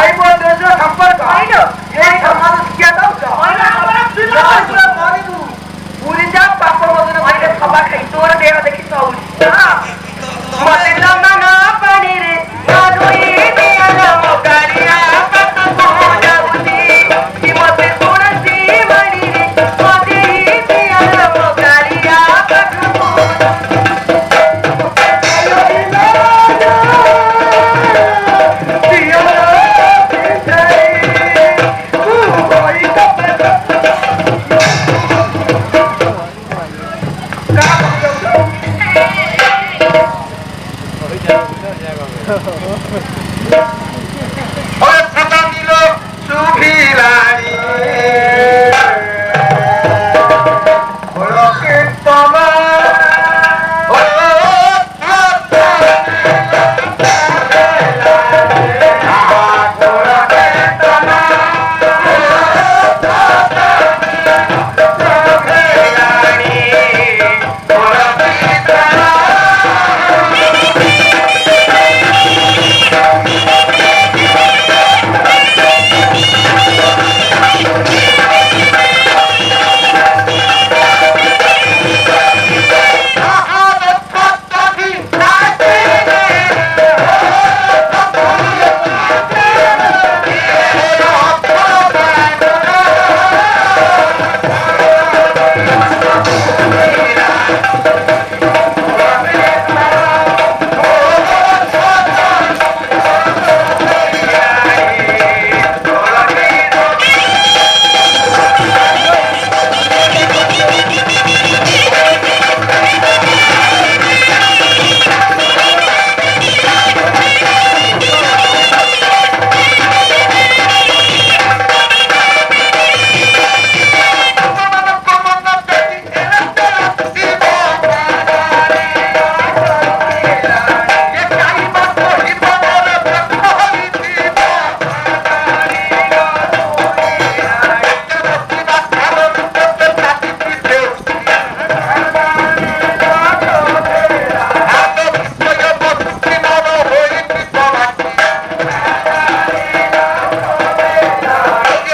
भाई बोल दे जो संपर्क आइलो ये समाज किया था उसका आइलो हमारा फिल्म मारी तू पूरी जा पापा मधुन भाई ने खबा खाई तोर देह देखि सौरी हां मते लमना पानी रे साधुई दिया लो गाड़िया पत मोजा बुदी कि मते तुलसी मणि रे मते दिया लो गाड़िया पत मोजा और सदा मिलो सुखी रानी